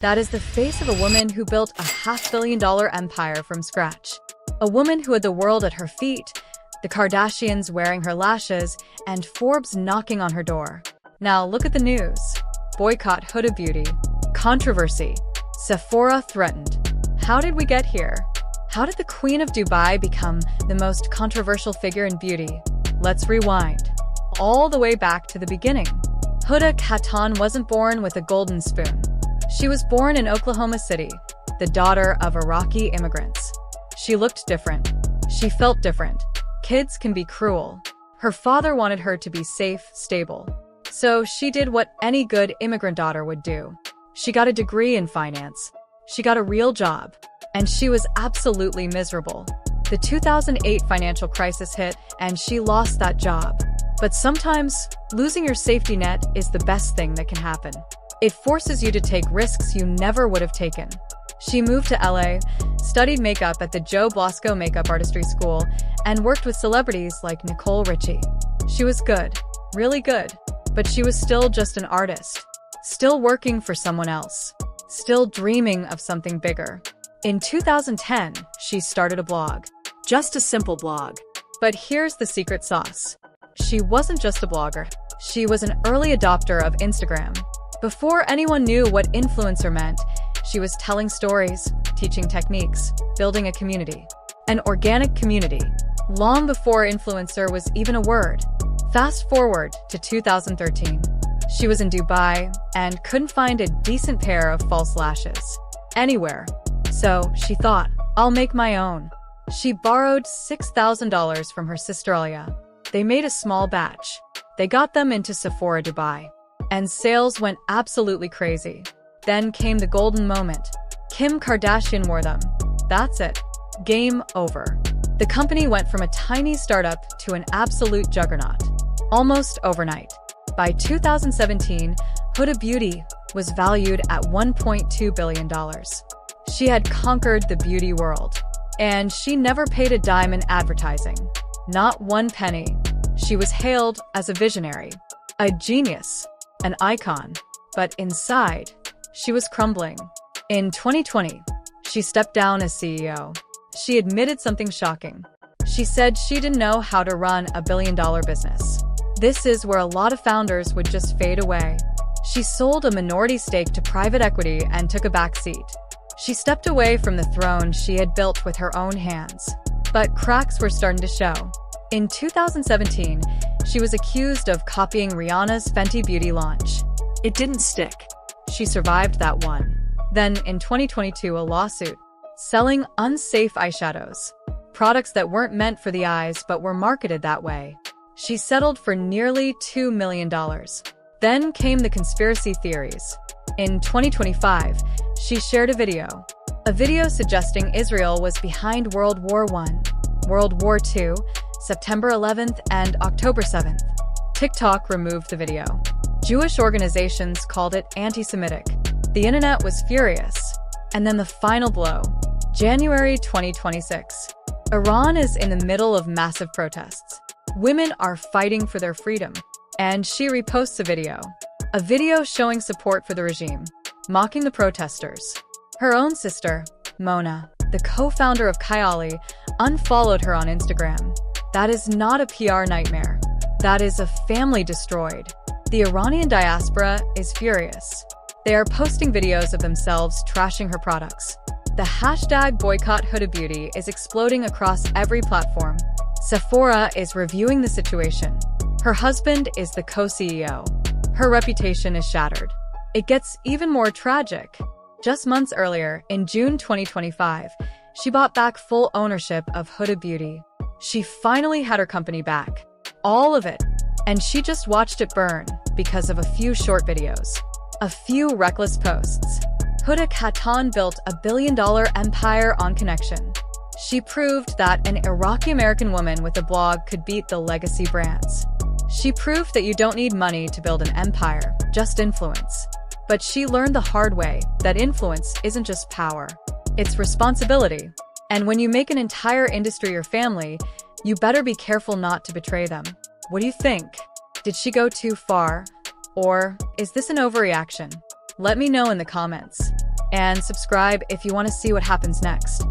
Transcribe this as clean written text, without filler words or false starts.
That is the face of a woman who built a $500 million empire from scratch. A woman who had the world at her feet, the Kardashians wearing her lashes, and Forbes knocking on her door. Now look at the news. Boycott Huda Beauty. Controversy. Sephora threatened. How did we get here? How did the Queen of Dubai become the most controversial figure in beauty? Let's rewind. All the way back to the beginning. Huda Kattan wasn't born with a golden spoon. She was born in Oklahoma City, the daughter of Iraqi immigrants. She looked different. She felt different. Kids can be cruel. Her father wanted her to be safe, stable. So she did what any good immigrant daughter would do. She got a degree in finance. She got a real job. And she was absolutely miserable. The 2008 financial crisis hit, and she lost that job. But sometimes, losing your safety net is the best thing that can happen. It forces you to take risks you never would have taken. She moved to LA, studied makeup at the Joe Blasco Makeup Artistry School, and worked with celebrities like Nicole Richie. She was good, really good, but she was still just an artist, still working for someone else, still dreaming of something bigger. In 2010, she started a blog, just a simple blog. But here's the secret sauce. She wasn't just a blogger. She was an early adopter of Instagram. Before anyone knew what influencer meant, she was telling stories, teaching techniques, building a community. An organic community, long before influencer was even a word. Fast forward to 2013. She was in Dubai and couldn't find a decent pair of false lashes anywhere. So she thought, I'll make my own. She borrowed $6,000 from her sister Alya. They made a small batch. They got them into Sephora Dubai. And sales went absolutely crazy. Then came the golden moment. Kim Kardashian wore them. That's it. Game over. The company went from a tiny startup to an absolute juggernaut. Almost overnight. By 2017, Huda Beauty was valued at $1.2 billion. She had conquered the beauty world. And she never paid a dime in advertising. Not one penny. She was hailed as a visionary, a genius, an icon. But inside, she was crumbling. In 2020, she stepped down as CEO. She admitted something shocking. She said she didn't know how to run a billion-dollar business. This is where a lot of founders would just fade away. She sold a minority stake to private equity and took a back seat. She stepped away from the throne she had built with her own hands. But cracks were starting to show. In 2017, she was accused of copying Rihanna's Fenty Beauty launch. It didn't stick. She survived that one. Then, in 2022, a lawsuit. Selling unsafe eyeshadows. Products that weren't meant for the eyes but were marketed that way. She settled for nearly $2 million. Then came the conspiracy theories. In 2025, she shared a video suggesting Israel was behind World War I, World War II, September 11th, and October 7th. TikTok removed the video. Jewish organizations called it anti-Semitic. The internet was furious. And then the final blow, January 2026. Iran is in the middle of massive protests. Women are fighting for their freedom. And she reposts a video showing support for the regime, mocking the protesters. Her own sister, Mona, the co-founder of Kylie, unfollowed her on Instagram. That is not a PR nightmare. That is a family destroyed. The Iranian diaspora is furious. They are posting videos of themselves trashing her products. The hashtag Boycott Huda Beauty is exploding across every platform. Sephora is reviewing the situation. Her husband is the co-CEO. Her reputation is shattered. It gets even more tragic. Just months earlier, in June 2025, she bought back full ownership of Huda Beauty. She finally had her company back. All of it. And she just watched it burn because of a few short videos. A few reckless posts. Huda Kattan built a billion-dollar empire on connection. She proved that an Iraqi-American woman with a blog could beat the legacy brands. She proved that you don't need money to build an empire, just influence. But she learned the hard way that influence isn't just power. It's responsibility. And when you make an entire industry your family, you better be careful not to betray them. What do you think? Did she go too far? Or is this an overreaction? Let me know in the comments. and subscribe if you want to see what happens next.